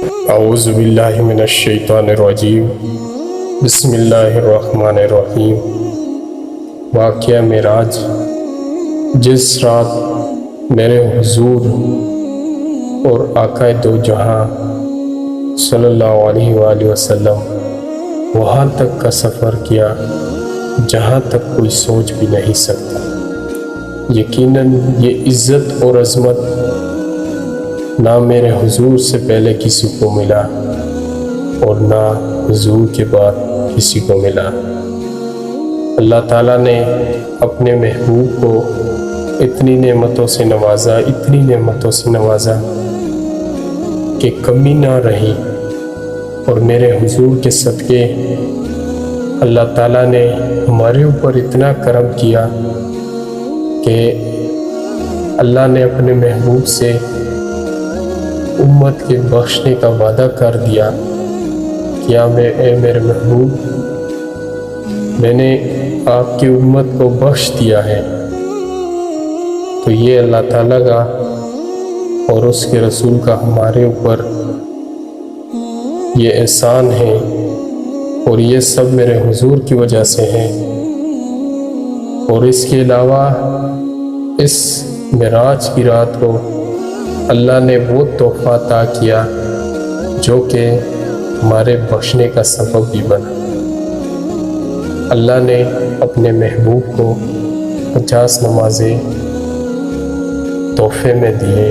اعوذ باللہ من الشیطان الرجیم، بسم اللہ الرحمن الرحیم۔ واقعہ معراج۔ جس رات میرے حضور اور آقا دو جہاں صلی اللہ علیہ وآلہ وسلم وہاں تک کا سفر کیا جہاں تک کوئی سوچ بھی نہیں سکتا۔ یقیناً یہ عزت اور عظمت نہ میرے حضور سے پہلے کسی کو ملا اور نہ حضور کے بعد کسی کو ملا۔ اللہ تعالیٰ نے اپنے محبوب کو اتنی نعمتوں سے نوازا کہ کمی نہ رہی، اور میرے حضور کے صدقے اللہ تعالیٰ نے ہمارے اوپر اتنا کرم کیا کہ اللہ نے اپنے محبوب سے امت کے بخشنے کا وعدہ کر دیا کہ اے میرے محبوب، میں نے آپ کی امت کو بخش دیا ہے۔ تو یہ اللہ تعالیٰ کا اور اس کے رسول کا ہمارے اوپر یہ احسان ہے، اور یہ سب میرے حضور کی وجہ سے ہے۔ اور اس کے علاوہ اس معراج کی رات کو اللہ نے وہ تحفہ عطا کیا جو کہ ہمارے بخشنے کا سبب بھی بنا۔ اللہ نے اپنے محبوب کو 50 نمازیں تحفے میں دیے۔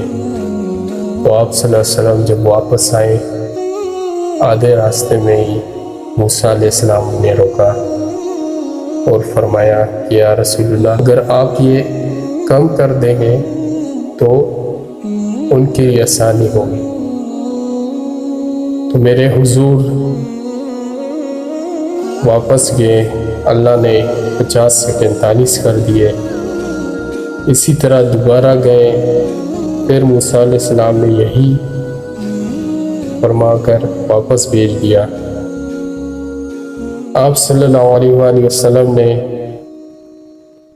تو آپ صلی اللہ علیہ وسلم جب واپس آئے، آدھے راستے میں ہی موسیٰ علیہ السلام نے روکا اور فرمایا کہ یا رسول اللہ، اگر آپ یہ کم کر دیں گے تو ان کی آسانی ہوگی۔ تو میرے حضور واپس گئے، اللہ نے 50 سے 45 کر دیے۔ اسی طرح دوبارہ گئے، پھر موسیٰ علیہ السلام نے یہی فرما کر واپس بھیج دیا۔ آپ صلی اللہ علیہ وآلہ وسلم نے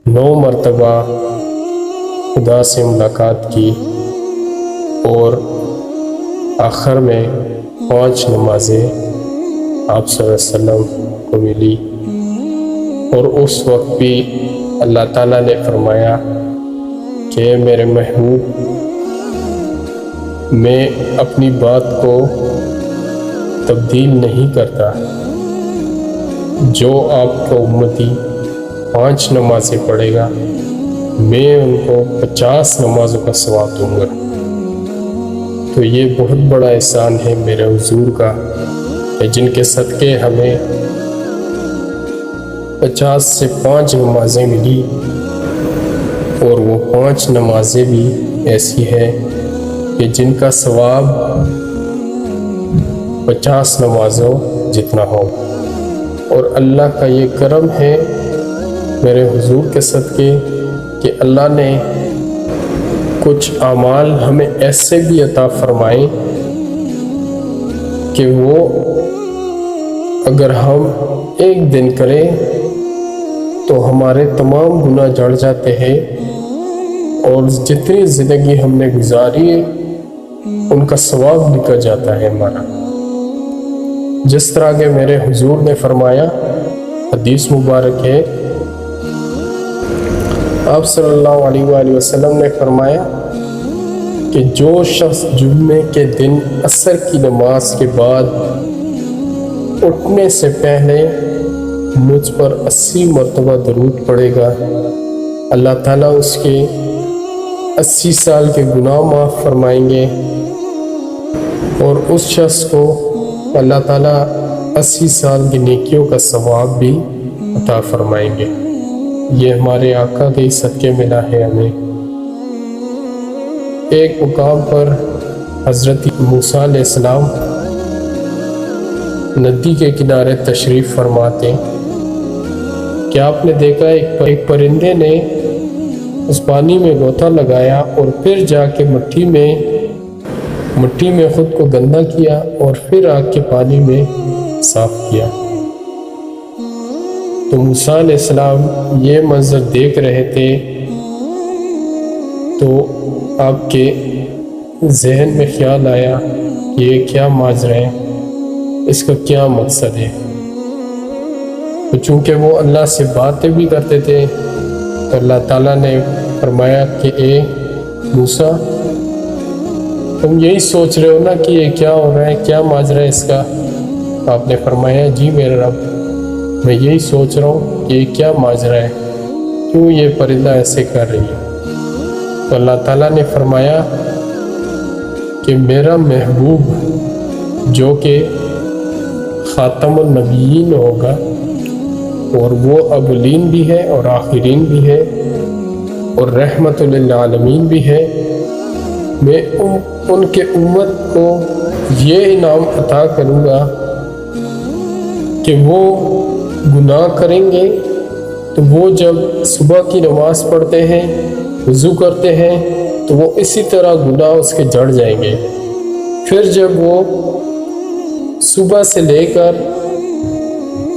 9 مرتبہ خدا سے ملاقات کی، اور آخر میں 5 نمازیں آپ صلی اللہ علیہ وسلم کو ملی۔ اور اس وقت بھی اللہ تعالیٰ نے فرمایا کہ میرے محبوب، میں اپنی بات کو تبدیل نہیں کرتا۔ جو آپ کا امتی 5 نمازیں پڑھے گا، میں ان کو 50 نمازوں کا ثواب دوں گا۔ تو یہ بہت بڑا احسان ہے میرے حضور کا، کہ جن کے صدقے ہمیں 50 سے 5 نمازیں ملی، اور وہ 5 نمازیں بھی ایسی ہیں کہ جن کا ثواب 50 نمازوں جتنا ہو۔ اور اللہ کا یہ کرم ہے میرے حضور کے صدقے کہ اللہ نے کچھ اعمال ہمیں ایسے بھی عطا فرمائے کہ وہ اگر ہم ایک دن کریں تو ہمارے تمام گناہ جڑ جاتے ہیں، اور جتنی زندگی ہم نے گزاری ہے ان کا ثواب نکل جاتا ہے ہمارا۔ جس طرح کہ میرے حضور نے فرمایا، حدیث مبارک ہے، آپ صلی اللہ علیہ وآلہ وسلم نے فرمایا کہ جو شخص جمعے کے دن عصر کی نماز کے بعد اٹھنے سے پہلے مجھ پر 80 مرتبہ درود پڑھے گا، اللہ تعالیٰ اس کے 80 سال کے گناہ معاف فرمائیں گے، اور اس شخص کو اللہ تعالیٰ 80 سال کی نیکیوں کا ثواب بھی عطا فرمائیں گے۔ یہ ہمارے آقا کے صدقے ملا ہے ہمیں۔ ایک مقام پر حضرت موسیٰ علیہ السلام ندی کے کنارے تشریف فرماتے کہ آپ نے دیکھا ایک پرندے نے اس پانی میں غوطہ لگایا اور پھر جا کے مٹی میں خود کو گندا کیا اور پھر آگ کے پانی میں صاف کیا۔ تو موسیٰ علیہ السلام یہ منظر دیکھ رہے تھے تو آپ کے ذہن میں خیال آیا یہ کیا ماجرا ہے، اس کا کیا مقصد ہے۔ تو چونکہ وہ اللہ سے باتیں بھی کرتے تھے تو اللہ تعالیٰ نے فرمایا کہ اے موسیٰ، تم یہی سوچ رہے ہو نا کہ یہ کیا ہو رہا ہے، کیا ماجرا ہے اس کا۔ آپ نے فرمایا جی میرے رب، میں یہی سوچ رہا ہوں کہ یہ کیا ماجرا ہے، کیوں یہ پرندہ ایسے کر رہی ہے۔ تو اللہ تعالیٰ نے فرمایا کہ میرا محبوب جو کہ خاتم النبیین ہوگا، اور وہ اولین بھی ہے اور آخرین بھی ہے اور رحمت للعالمین بھی ہے، میں ان کے امت کو یہ انعام عطا کروں گا کہ وہ گناہ کریں گے تو وہ جب صبح کی نماز پڑھتے ہیں، وضو کرتے ہیں، تو وہ اسی طرح گناہ اس کے جڑ جائیں گے۔ پھر جب وہ صبح سے لے کر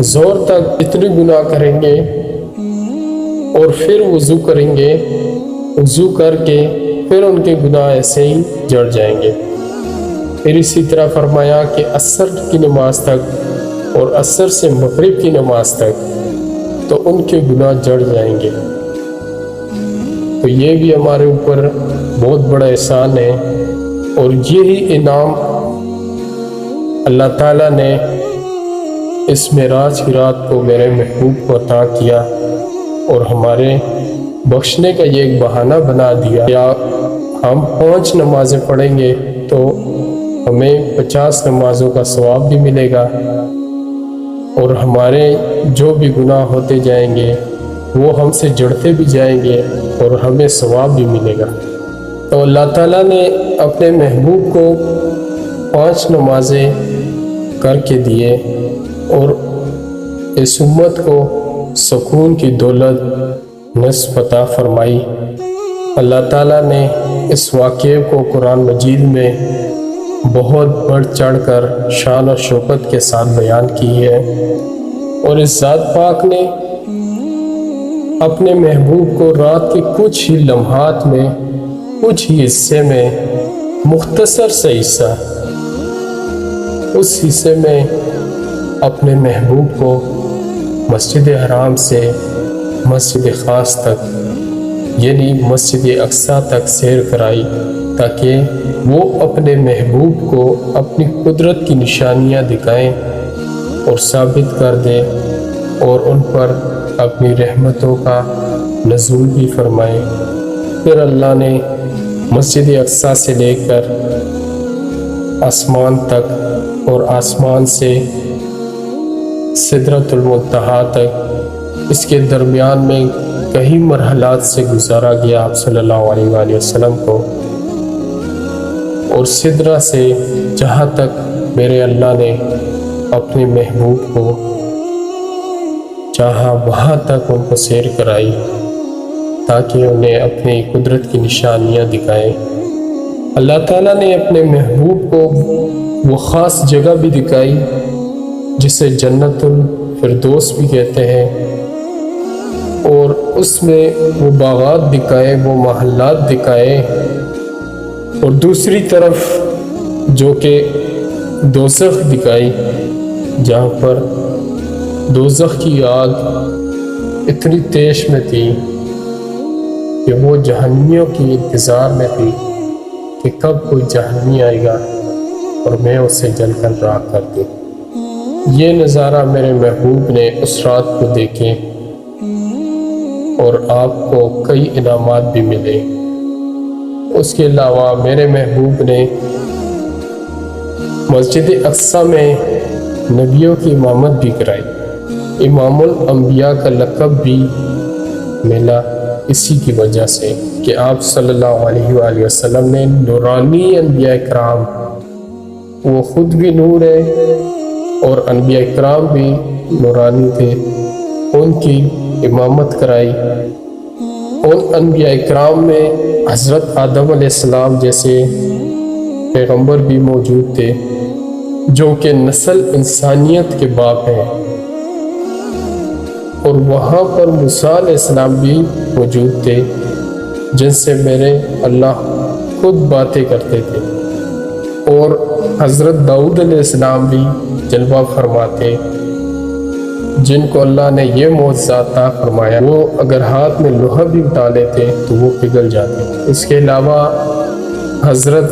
زور تک اتنے گناہ کریں گے اور پھر وضو کریں گے، وضو کر کے پھر ان کے گناہ ایسے ہی جڑ جائیں گے۔ پھر اسی طرح فرمایا کہ عصر کی نماز تک اور عصر سے مغرب کی نماز تک تو ان کے گناہ جڑ جائیں گے۔ تو یہ بھی ہمارے اوپر بہت بڑا احسان ہے، اور یہی انعام اللہ تعالیٰ نے اس معراج کی رات کو میرے محبوب کو عطا کیا، اور ہمارے بخشنے کا یہ ایک بہانہ بنا دیا۔ یا ہم 5 نمازیں پڑھیں گے تو ہمیں 50 نمازوں کا ثواب بھی ملے گا، اور ہمارے جو بھی گناہ ہوتے جائیں گے وہ ہم سے جڑتے بھی جائیں گے اور ہمیں ثواب بھی ملے گا۔ تو اللہ تعالیٰ نے اپنے محبوب کو 5 نمازیں کر کے دیے، اور اس امت کو سکون کی دولت نصف عطا فرمائی۔ اللہ تعالیٰ نے اس واقعے کو قرآن مجید میں بہت بڑھ چڑھ کر شان و شوکت کے ساتھ بیان کی ہے، اور اس ذات پاک نے اپنے محبوب کو رات کے کچھ ہی لمحات میں، کچھ ہی حصے میں، مختصر سے حصہ، اس حصے میں اپنے محبوب کو مسجد حرام سے مسجد خاص تک، یعنی مسجد اقصیٰ تک سیر کرائی، تاکہ وہ اپنے محبوب کو اپنی قدرت کی نشانیاں دکھائیں اور ثابت کر دیں، اور ان پر اپنی رحمتوں کا نزول بھی فرمائیں۔ پھر اللہ نے مسجد اقصیٰ سے لے کر آسمان تک، اور آسمان سے سدرۃ المنتہا تک، اس کے درمیان میں کئی مرحلات سے گزارا گیا آپ صلی اللہ علیہ وآلہ وسلم کو، اور سدرہ سے جہاں تک میرے اللہ نے اپنے محبوب کو چاہا وہاں تک ان کو سیر کرائی، تاکہ انہیں اپنی قدرت کی نشانیاں دکھائیں۔ اللہ تعالیٰ نے اپنے محبوب کو وہ خاص جگہ بھی دکھائی جسے جنت الفردوس بھی کہتے ہیں، اور اس میں وہ باغات دکھائے، وہ محلات دکھائے، اور دوسری طرف جو کہ دوزخ دکھائی، جہاں پر دوزخ کی آگ اتنی تیز میں تھی کہ وہ جہنمیوں کی انتظار میں تھی کہ کب کوئی جہنمی آئے گا اور میں اسے جل کر راکھ کر دوں۔ یہ نظارہ میرے محبوب نے اس رات کو دیکھے، اور آپ کو کئی انعامات بھی ملے۔ اس کے علاوہ میرے محبوب نے مسجد اقصیٰ میں نبیوں کی امامت بھی کرائی۔ امام الانبیاء کا لقب بھی ملا اسی کی وجہ سے کہ آپ صلی اللہ علیہ وآلہ وسلم نے نورانی انبیاء کرام، وہ خود بھی نور ہے اور انبیاء کرام بھی نورانی تھے، ان کی امامت کرائی۔ ان انبیاء کرام میں حضرت آدم علیہ السلام جیسے پیغمبر بھی موجود تھے، جو کہ نسل انسانیت کے باپ ہیں، اور وہاں پر موسیٰ علیہ السلام بھی موجود تھے، جن سے میرے اللہ خود باتیں کرتے تھے۔ اور حضرت داؤد علیہ السلام بھی جلوہ فرماتے، جن کو اللہ نے یہ معجزات عطا فرمایا، وہ اگر ہاتھ میں لوہا بھی اٹھا لیتے تو وہ پگھل جاتے۔ اس کے علاوہ حضرت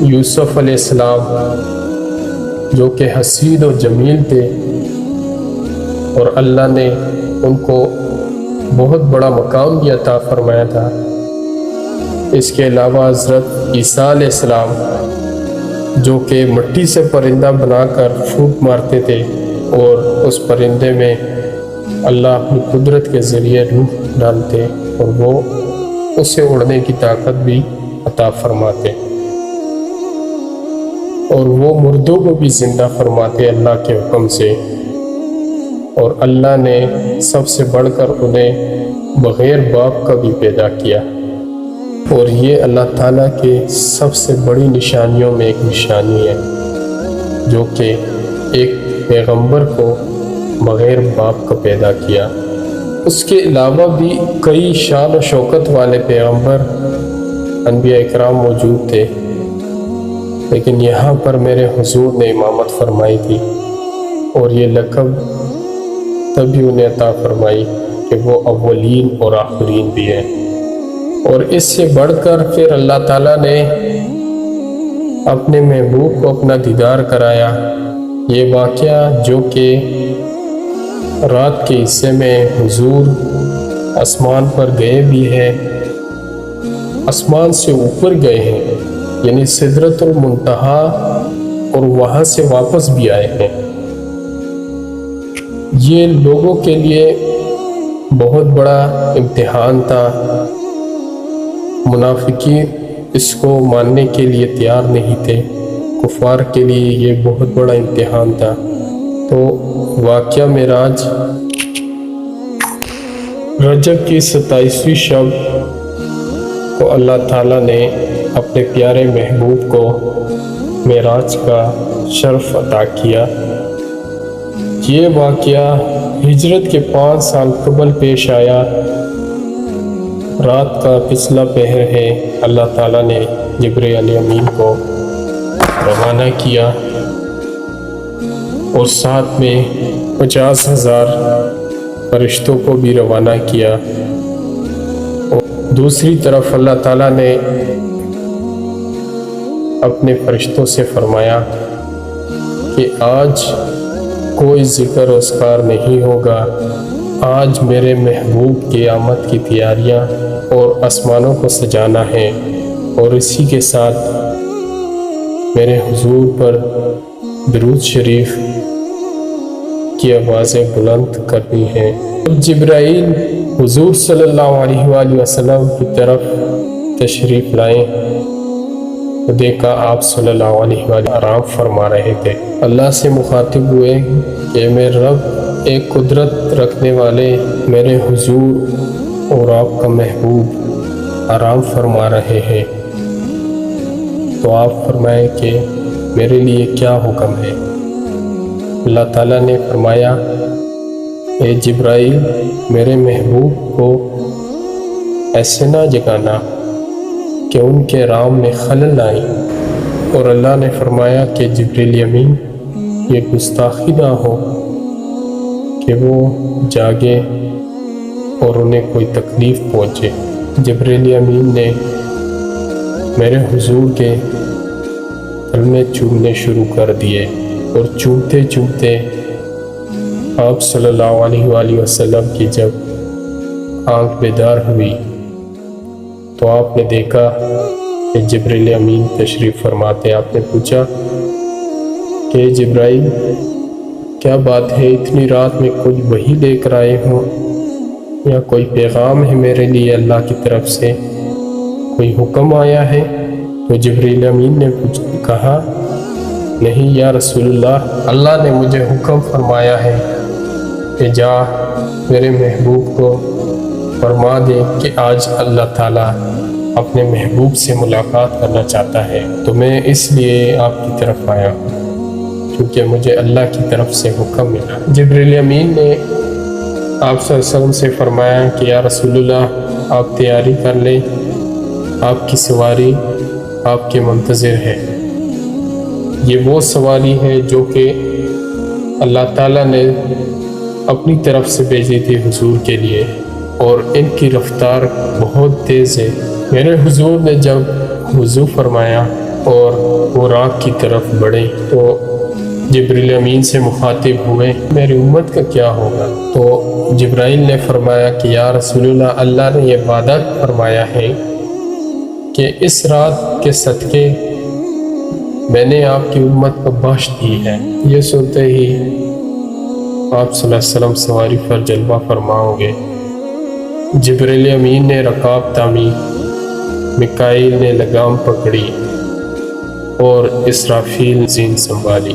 یوسف علیہ السلام جو کہ حسین و جمیل تھے اور اللہ نے ان کو بہت بڑا مقام بھی عطا فرمایا تھا۔ اس کے علاوہ حضرت عیسیٰ علیہ السلام جو کہ مٹی سے پرندہ بنا کر پھونک مارتے تھے اور اس پرندے میں اللہ اپنی قدرت کے ذریعے روح ڈالتے اور وہ اسے اڑنے کی طاقت بھی عطا فرماتے، اور وہ مردوں کو بھی زندہ فرماتے اللہ کے حکم سے، اور اللہ نے سب سے بڑھ کر انہیں بغیر باپ کا بھی پیدا کیا، اور یہ اللہ تعالیٰ کے سب سے بڑی نشانیوں میں ایک نشانی ہے، جو کہ ایک پیغمبر کو بغیر باپ کا پیدا کیا۔ اس کے علاوہ بھی کئی شان و شوکت والے پیغمبر انبیاء اکرام موجود تھے، لیکن یہاں پر میرے حضور نے امامت فرمائی تھی، اور یہ لقب تبھی انہیں عطا فرمائی کہ وہ اولین اور آخرین بھی ہیں۔ اور اس سے بڑھ کر پھر اللہ تعالیٰ نے اپنے محبوب کو اپنا دیدار کرایا۔ یہ واقعہ جو کہ رات کے حصے میں حضور آسمان پر گئے بھی ہیں، آسمان سے اوپر گئے ہیں، یعنی سدرۃ المنتہا، اور وہاں سے واپس بھی آئے ہیں۔ یہ لوگوں کے لیے بہت بڑا امتحان تھا، منافقین اس کو ماننے کے لیے تیار نہیں تھے، کفار کے لیے یہ بہت بڑا امتحان تھا۔ تو واقعہ معراج رجب کی 27ویں شب کو اللہ تعالیٰ نے اپنے پیارے محبوب کو معراج کا شرف عطا کیا۔ یہ واقعہ ہجرت کے 5 سال قبل پیش آیا۔ رات کا پچھلا پہر ہے، اللہ تعالیٰ نے جبرائیل امین کو روانہ کیا اور ساتھ میں 50,000 فرشتوں کو بھی روانہ کیا۔ اور دوسری طرف اللہ تعالیٰ نے اپنے فرشتوں سے فرمایا کہ آج کوئی ذکر و اذکار نہیں ہوگا، آج میرے محبوب کی آمد کی تیاریاں اور آسمانوں کو سجانا ہے، اور اسی کے ساتھ میرے حضور پر درود شریف کی آوازیں بلند کرنی ہیں۔ جبرائیل حضور صلی اللہ علیہ وآلہ وسلم کی طرف تشریف لائیں تو دیکھا آپ صلی اللہ علیہ وآلہ آرام فرما رہے تھے۔ اللہ سے مخاطب ہوئے کہ میرے رب، ایک قدرت رکھنے والے میرے حضور اور آپ کا محبوب آرام فرما رہے ہیں، تو آپ فرمائیں کہ میرے لیے کیا حکم ہے؟ اللہ تعالیٰ نے فرمایا، اے جبرائیل، میرے محبوب کو ایسے نہ جگانا کہ ان کے رام میں خلل آئے۔ اور اللہ نے فرمایا کہ جبرائیل امین، یہ گستاخی نہ ہو کہ وہ جاگے اور انہیں کوئی تکلیف پہنچے۔ جبرائیل امین نے میرے حضور کے کلمے چومنے شروع کر دیے، اور چومتے چومتے آپ صلی اللہ علیہ وآلہ وسلم کی جب آنکھ بیدار ہوئی تو آپ نے دیکھا کہ جبرائیل امین تشریف فرماتے۔ آپ نے پوچھا کہ جبرائیل، کیا بات ہے، اتنی رات میں کچھ وحی لے کر آئے ہوں یا کوئی پیغام ہے میرے لیے اللہ کی طرف سے، کوئی حکم آیا ہے؟ تو جبرائیل امین نے کہا، نہیں یا رسول اللہ نے مجھے حکم فرمایا ہے کہ جا میرے محبوب کو فرما دے کہ آج اللہ تعالیٰ اپنے محبوب سے ملاقات کرنا چاہتا ہے، تو میں اس لیے آپ کی طرف آیا کیونکہ مجھے اللہ کی طرف سے حکم ملا۔ جبرائیل امین نے آپ صلی اللہ علیہ وسلم سے فرمایا کہ یا رسول اللہ، آپ تیاری کر لیں، آپ کی سواری آپ کے منتظر ہے۔ یہ وہ سواری ہے جو کہ اللہ تعالیٰ نے اپنی طرف سے بھیجی تھی حضور کے لیے، اور ان کی رفتار بہت تیز ہے۔ میرے حضور نے جب وضو فرمایا اور براق کی طرف بڑھے تو جبریل امین سے مخاطب ہوئے، میری امت کا کیا ہوگا؟ تو جبرائیل نے فرمایا کہ یا رسول اللہ، اللہ نے یہ وعدہ فرمایا ہے کہ اس رات کے صدقے میں نے آپ کی امت کو بخش دی ہے۔ یہ سنتے ہی آپ صلی اللہ علیہ وسلم سواری پر جلوہ فرما ہو گئے۔ جبریل امین نے رکاب تامی، میکائیل نے لگام پکڑی اور اسرافیل زین سنبھالی،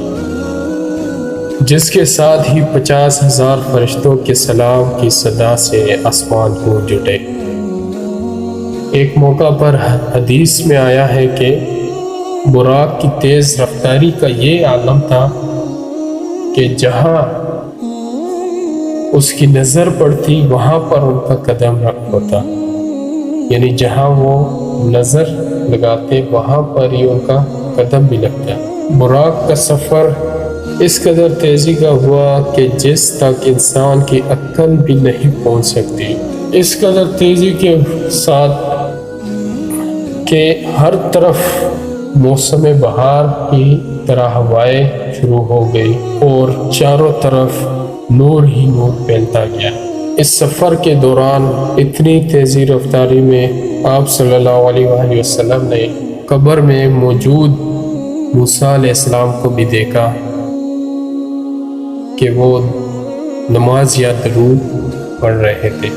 جس کے ساتھ ہی 50,000 فرشتوں کے سلام کی صدا سے آسمان گونج اٹھے۔ ایک موقع پر حدیث میں آیا ہے کہ براق کی تیز رفتاری کا یہ عالم تھا کہ جہاں اس کی نظر پڑتی وہاں پر ان کا قدم رکھ ہوتا، یعنی جہاں وہ نظر لگاتے وہاں پر ہی ان کا قدم بھی لگتا۔ براق کا سفر اس قدر تیزی کا ہوا کہ جس تک انسان کی عقل بھی نہیں پہنچ سکتی، اس قدر تیزی کے ساتھ کہ ہر طرف موسم بہار کی طرح ہوائیں شروع ہو گئی اور چاروں طرف نور ہی نور پھیلتا گیا۔ اس سفر کے دوران اتنی تیزی رفتاری میں آپ صلی اللہ علیہ وآلہ وسلم نے قبر میں موجود موسیٰ علیہ السلام کو بھی دیکھا کہ وہ نماز یا درود پڑھ رہے تھے۔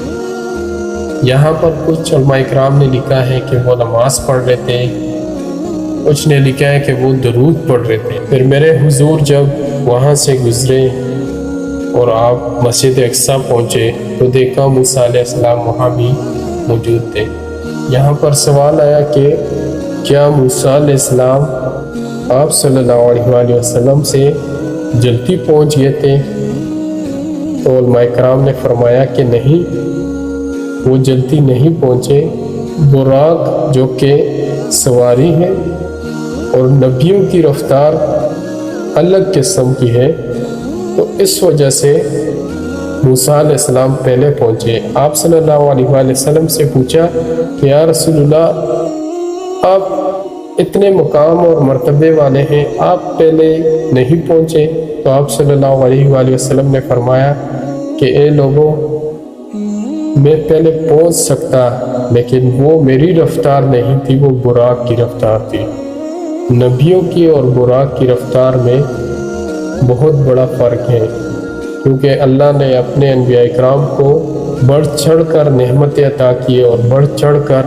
یہاں پر کچھ علماء اکرام نے لکھا ہے کہ وہ نماز پڑھ رہے تھے، کچھ نے لکھا ہے کہ وہ درود پڑھ رہے تھے۔ پھر میرے حضور جب وہاں سے گزرے اور آپ مسجد اقصیٰ پہنچے تو دیکھا موسیٰ علیہ السلام وہاں بھی موجود تھے۔ یہاں پر سوال آیا کہ کیا موسیٰ علیہ السلام آپ صلی اللہ علیہ وآلہ وسلم سے جلدی پہنچ گئے تھے؟ تو علماء کرام نے فرمایا کہ نہیں، وہ جلدی نہیں پہنچے۔ براق جو کہ سواری ہے اور نبیوں کی رفتار الگ قسم کی ہے، تو اس وجہ سے موسیٰ علیہ السلام پہلے پہنچے۔ آپ صلی اللہ علیہ وآلہ وسلم سے پوچھا کہ یا رسول اللہ، آپ اتنے مقام اور مرتبے والے ہیں، آپ پہلے نہیں پہنچے؟ تو آپ صلی اللہ علیہ وآلہ وسلم نے فرمایا کہ اے لوگوں، میں پہلے پہنچ سکتا، لیکن وہ میری رفتار نہیں تھی، وہ براق کی رفتار تھی۔ نبیوں کی اور براق کی رفتار میں بہت بڑا فرق ہے، کیونکہ اللہ نے اپنے انبیاء اکرام کو بڑھ چڑھ کر نعمتیں عطا کیے اور بڑھ چڑھ کر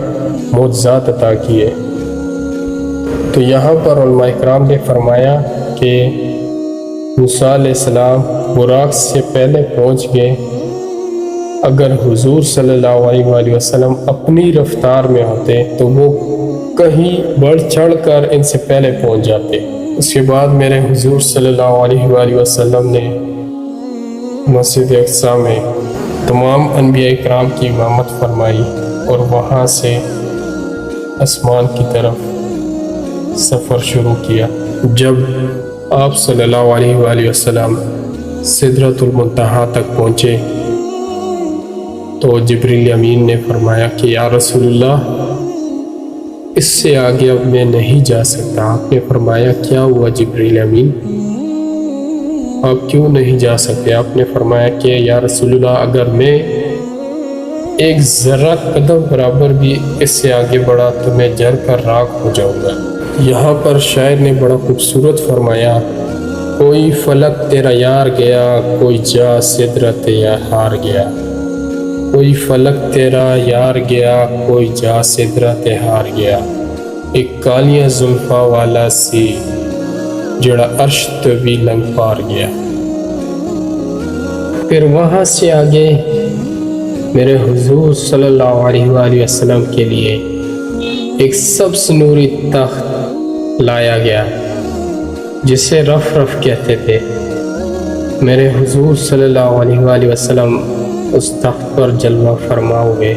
معجزات عطا کیے۔ تو یہاں پر علماء اکرام نے فرمایا کہ موسیٰ علیہ السلام براق سے پہلے پہنچ گئے۔ اگر حضور صلی اللہ علیہ وآلہ وسلم اپنی رفتار میں ہوتے تو وہ کہیں بڑھ چڑھ کر ان سے پہلے پہنچ جاتے۔ اس کے بعد میرے حضور صلی اللہ علیہ وآلہ وسلم نے مسجد اقصیٰ میں تمام انبیاء اکرام کی امامت فرمائی اور وہاں سے آسمان کی طرف سفر شروع کیا۔ جب آپ صلی اللہ علیہ وآلہ وسلم سدرۃ المنتہا تک پہنچے تو جبریل امین نے فرمایا کہ یا رسول اللہ، اس سے آگے اب میں نہیں جا سکتا۔ آپ نے فرمایا کیا ہوا جبریل امین، آپ کیوں نہیں جا سکتے؟ آپ نے فرمایا کہ یا رسول اللہ، اگر میں ایک ذرہ قدم برابر بھی اس سے آگے بڑھا تو میں جل کر راکھ ہو جاؤں گا۔ یہاں پر شاعر نے بڑا خوبصورت فرمایا، کوئی فلک تیرا یار گیا، کوئی جا سدرت یا ہار گیا، کوئی فلک تیرا یار گیا، کوئی جا سدرت ہار گیا، ایک کالیاں زلفاں والا سی جڑا عرش تو بھی لنگ پار گیا۔ پھر وہاں سے آگے میرے حضور صلی اللہ علیہ وآلہ وسلم کے لیے ایک سبز نوری تخت لایا گیا جسے رف رف کہتے تھے۔ میرے حضور صلی اللہ علیہ وآلہ وسلم اس تخت پر جلوہ فرما ہوئے۔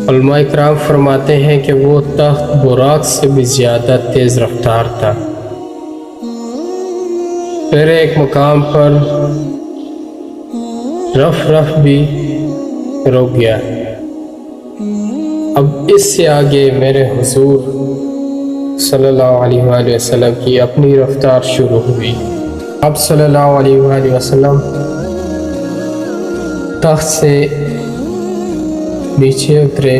علماء اکرام فرماتے ہیں کہ وہ تخت براق سے بھی زیادہ تیز رفتار تھا، پھر ایک مقام پر رف بھی رک گیا۔ اب اس سے آگے میرے حضور صلی اللہ علیہ وآلہ وسلم کی اپنی رفتار شروع ہوئی۔ اب صلی اللہ علیہ وآلہ وسلم تخت سے نیچے اترے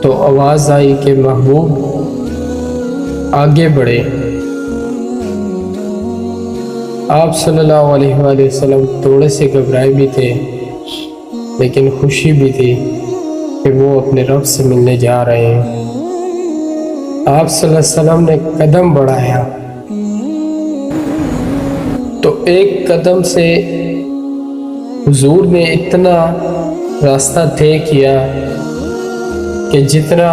تو آواز آئی کہ محبوب آگے بڑھے۔ آپ صلی اللہ علیہ وآلہ وسلم تھوڑے سے گھبرائے بھی تھے، لیکن خوشی بھی تھی کہ وہ اپنے رب سے ملنے جا رہے ہیں۔ آپ صلی اللہ علیہ وسلم نے قدم بڑھایا تو ایک قدم سے حضور نے اتنا راستہ طے کیا کہ جتنا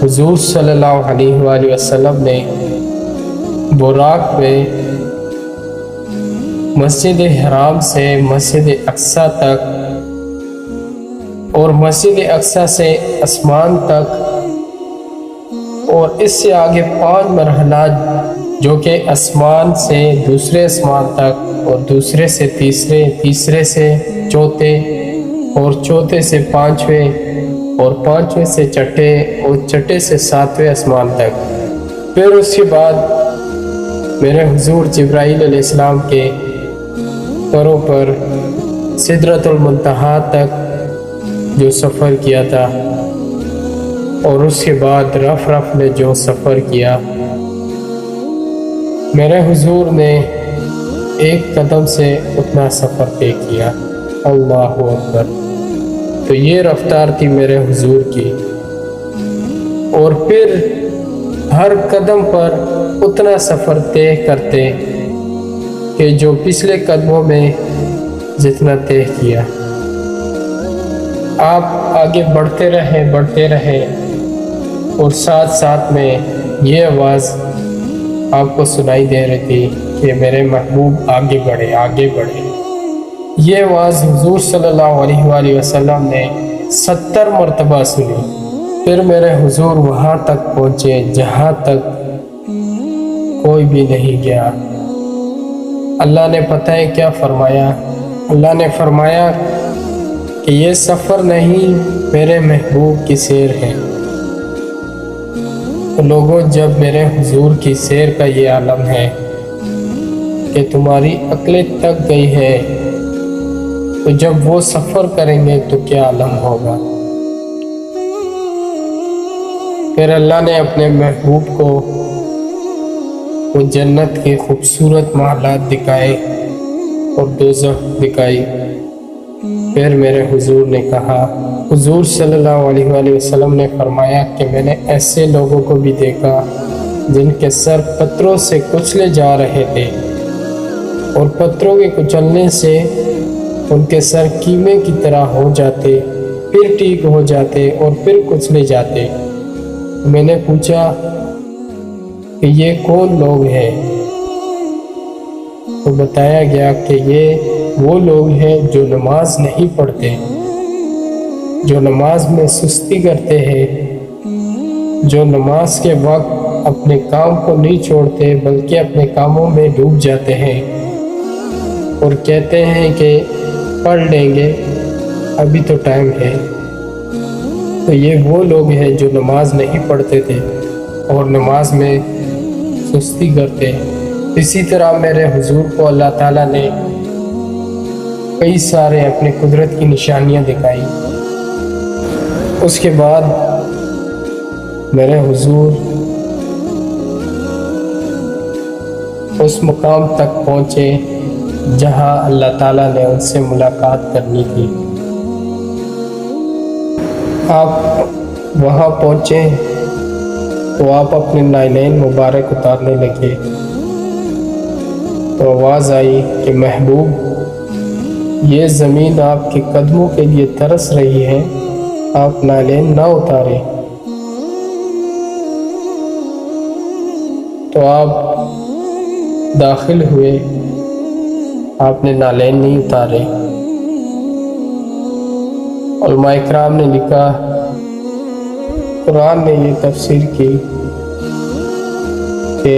حضور صلی اللہ علیہ وآلہ وسلم نے براق میں مسجد حرام سے مسجد اقصیٰ تک اور مسجد اقصیٰ سے آسمان تک اور اس سے آگے 5 مرحلات جو کہ آسمان سے دوسرے آسمان تک اور دوسرے سے تیسرے، تیسرے سے چوتھے اور چوتھے سے 5ویں اور 5ویں سے چھٹے اور چھٹے سے 7ویں آسمان تک۔ پھر اس کے بعد میرے حضور جبرائیل علیہ السلام کے پروں پر سدرۃ المنتہا تک جو سفر کیا تھا، اور اس کے بعد رف نے جو سفر کیا، میرے حضور نے ایک قدم سے اتنا سفر طے کیا۔ اللہ اکبر! تو یہ رفتار تھی میرے حضور کی، اور پھر ہر قدم پر اتنا سفر طے کرتے کہ جو پچھلے قدموں میں جتنا طے کیا۔ آپ آگے بڑھتے رہے اور ساتھ ساتھ میں یہ آواز آپ کو سنائی دے رہی تھی کہ میرے محبوب آگے بڑھے۔ یہ آواز حضور صلی اللہ علیہ وآلہ وسلم نے 70 مرتبہ سنی۔ پھر میرے حضور وہاں تک پہنچے جہاں تک کوئی بھی نہیں گیا۔ اللہ نے پتہ ہے کیا فرمایا؟ اللہ نے فرمایا کہ یہ سفر نہیں، میرے محبوب کی سیر ہے۔ لوگوں، جب میرے حضور کی سیر کا یہ عالم ہے کہ تمہاری عقلیں تک گئی ہے، تو جب وہ سفر کریں گے تو کیا عالم ہوگا۔ پھر اللہ نے اپنے محبوب کو وہ جنت کے خوبصورت محلات دکھائے اور دوزخ دکھائی۔ پھر میرے حضور نے کہا، حضور صلی اللہ علیہ وآلہ وسلم نے فرمایا کہ میں نے ایسے لوگوں کو بھی دیکھا جن کے سر پتھروں سے کچلے جا رہے تھے، اور پتھروں کے کچلنے سے ان کے سر کیمے کی طرح ہو جاتے، پھر ٹھیک ہو جاتے اور پھر کچلے جاتے۔ میں نے پوچھا کہ یہ کون لوگ ہیں؟ تو بتایا گیا کہ یہ وہ لوگ ہیں جو نماز نہیں پڑھتے، جو نماز میں سستی کرتے ہیں، جو نماز کے وقت اپنے کام کو نہیں چھوڑتے بلکہ اپنے کاموں میں ڈوب جاتے ہیں اور کہتے ہیں کہ پڑھ لیں گے، ابھی تو ٹائم ہے۔ تو یہ وہ لوگ ہیں جو نماز نہیں پڑھتے تھے اور نماز میں سستی کرتے۔ اسی طرح میرے حضور کو اللہ تعالیٰ نے کئی سارے اپنی قدرت کی نشانیاں دکھائی۔ اس کے بعد میرے حضور اس مقام تک پہنچے جہاں اللہ تعالیٰ نے ان سے ملاقات کرنی تھی۔ آپ وہاں پہنچے تو آپ اپنے نعلین مبارک اتارنے لگے، تو آواز آئی کہ محبوب، یہ زمین آپ کے قدموں کے لیے ترس رہی ہے، آپ نعلین نہ اتارے۔ تو آپ داخل ہوئے، آپ نے نعلین نہیں اتارے۔ علماء اکرام نے لکھا، قرآن نے یہ تفسیر کی کہ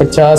50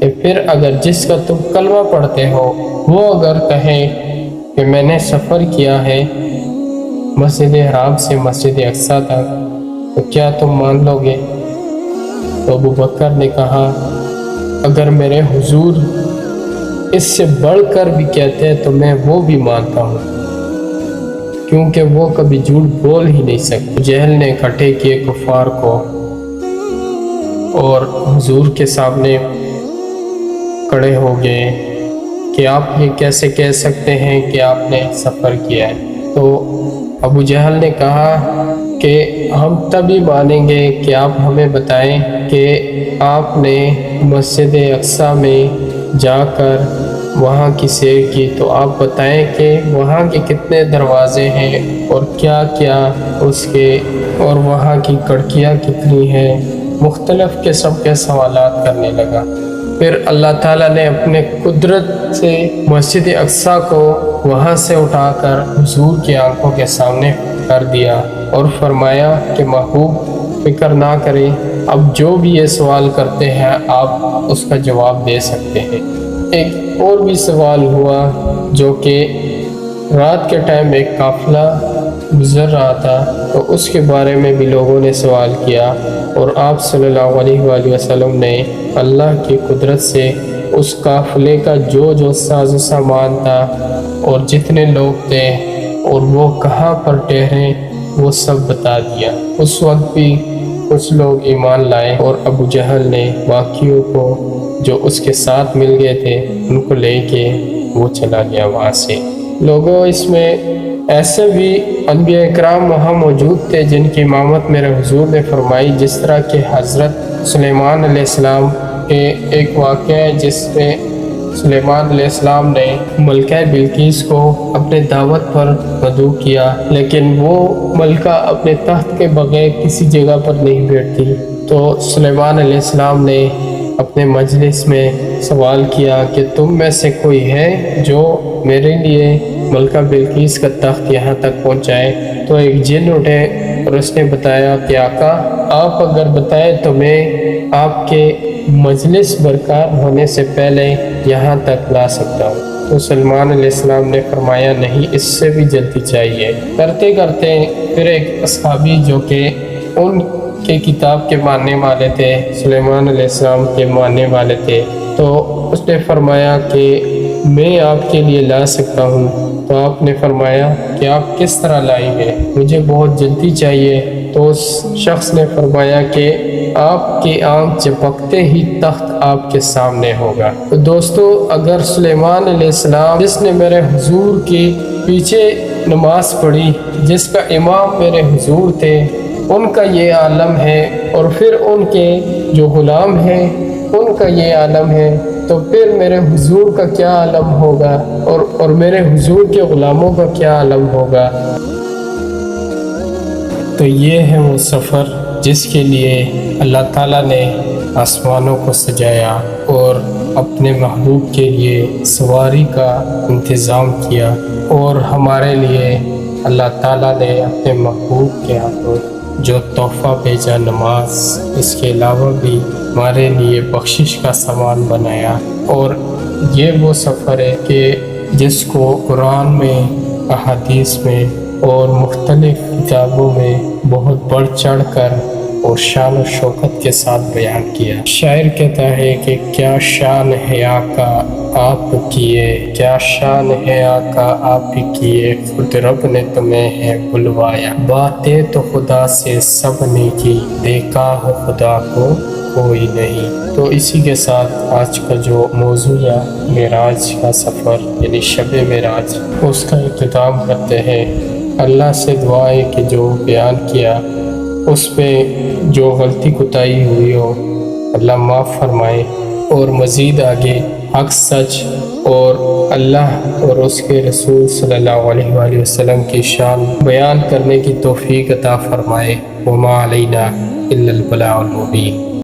کہ پھر اگر جس کا تم کلمہ پڑھتے ہو وہ اگر کہے کہ میں نے سفر کیا ہے مسجد حرام سے مسجد اقصیٰ تک، تو کیا تم مان لو گے؟ تو ابو بکر نے کہا اگر میرے حضور اس سے بڑھ کر بھی کہتے ہیں تو میں وہ بھی مانتا ہوں، کیونکہ وہ کبھی جھوٹ بول ہی نہیں سکتے۔ جہل نے اکٹھے کیے کفار کو اور حضور کے سامنے کھڑے ہو گئے کہ آپ یہ کیسے کہہ سکتے ہیں کہ آپ نے سفر کیا ہے؟ تو ابو جہل نے کہا کہ ہم تبھی مانیں گے کہ آپ ہمیں بتائیں کہ آپ نے مسجد اقصیٰ میں جا کر وہاں کی سیر کی، تو آپ بتائیں کہ وہاں کے کتنے دروازے ہیں اور کیا کیا اس کے، اور وہاں کی کھڑکیاں کتنی ہیں، مختلف قسم کے سوالات کرنے لگا۔ پھر اللہ تعالیٰ نے اپنے قدرت سے مسجد اقصیٰ کو وہاں سے اٹھا کر حضور کی آنکھوں کے سامنے کر دیا اور فرمایا کہ محبوب فکر نہ کریں، اب جو بھی یہ سوال کرتے ہیں آپ اس کا جواب دے سکتے ہیں۔ ایک اور بھی سوال ہوا جو کہ رات کے ٹائم ایک قافلہ گزر رہا تھا، تو اس کے بارے میں بھی لوگوں نے سوال کیا، اور آپ صلی اللہ علیہ وآلہ وسلم نے اللہ کی قدرت سے اس قافلے کا جو ساز و سامان تھا اور جتنے لوگ تھے اور وہ کہاں پر ٹھہرے وہ سب بتا دیا۔ اس وقت بھی کچھ لوگ ایمان لائے اور ابو جہل نے باقیوں کو جو اس کے ساتھ مل گئے تھے ان کو لے کے وہ چلا گیا وہاں سے۔ لوگوں اس میں ایسے بھی انبیاء اکرام وہاں موجود تھے جن کی امامت میرے حضور نے فرمائی، جس طرح کہ حضرت سلیمان علیہ السلام کے ایک واقعہ ہے جس میں سلیمان علیہ السلام نے ملکہ بلقیس کو اپنے دعوت پر مدعو کیا، لیکن وہ ملکہ اپنے تخت کے بغیر کسی جگہ پر نہیں بیٹھتی، تو سلیمان علیہ السلام نے اپنے مجلس میں سوال کیا کہ تم میں سے کوئی ہے جو میرے لیے ملکہ بلقیس کا تخت یہاں تک پہنچائے؟ تو ایک جن اٹھے اور اس نے بتایا کہ آقا آپ اگر بتائیں تو میں آپ کے مجلس برقرار ہونے سے پہلے یہاں تک لا سکتا ہوں۔ تو سلیمان علیہ السلام نے فرمایا نہیں، اس سے بھی جلدی چاہیے۔ کرتے کرتے پھر ایک اصحابی جو کہ ان کے کتاب کے ماننے والے تھے، سلیمان علیہ السلام کے ماننے والے تھے، تو اس نے فرمایا کہ میں آپ کے لیے لا سکتا ہوں۔ تو آپ نے فرمایا کہ آپ کس طرح لائیں گے؟ مجھے بہت جلدی چاہیے۔ تو اس شخص نے فرمایا کہ آپ کی آنکھ جھپکتے ہی تخت آپ کے سامنے ہوگا۔ تو دوستو، اگر سلیمان علیہ السلام جس نے میرے حضور کے پیچھے نماز پڑھی، جس کا امام میرے حضور تھے، ان کا یہ عالم ہے، اور پھر ان کے جو غلام ہیں ان کا یہ عالم ہے، تو پھر میرے حضور کا کیا عالم ہوگا، اور میرے حضور کے غلاموں کا کیا عالم ہوگا۔ تو یہ ہے وہ سفر جس کے لیے اللہ تعالیٰ نے آسمانوں کو سجایا اور اپنے محبوب کے لیے سواری کا انتظام کیا، اور ہمارے لیے اللہ تعالیٰ نے اپنے محبوب کے ہاتھوں جو تحفہ بھیجا نماز، اس کے علاوہ بھی ہمارے لیے بخشش کا سامان بنایا۔ اور یہ وہ سفر ہے کہ جس کو قرآن میں، احادیث میں اور مختلف کتابوں میں بہت بڑھ چڑھ کر اور شان و شوکت کے ساتھ بیان کیا۔ شاعر کہتا ہے کہ کیا شان ہے آقا آپ کیے، کیا شان ہے آقا آپ کیے، خود رب نے تمہیں ہے بلوایا، باتیں تو خدا سے سب نے کی، دیکھا ہو خدا کو کوئی نہیں۔ تو اسی کے ساتھ آج کا جو موضوع ہے معراج کا سفر یعنی شب معراج، اس کا اختتام کرتے ہیں۔ اللہ سے دعا ہے کہ جو بیان کیا اس پہ جو غلطی کوتاہی ہوئی ہو اللہ معاف فرمائے، اور مزید آگے حق سچ اور اللہ اور اس کے رسول صلی اللہ علیہ وآلہ وسلم کی شان بیان کرنے کی توفیق عطا فرمائے۔ وما علینا الا البلاغ المبین۔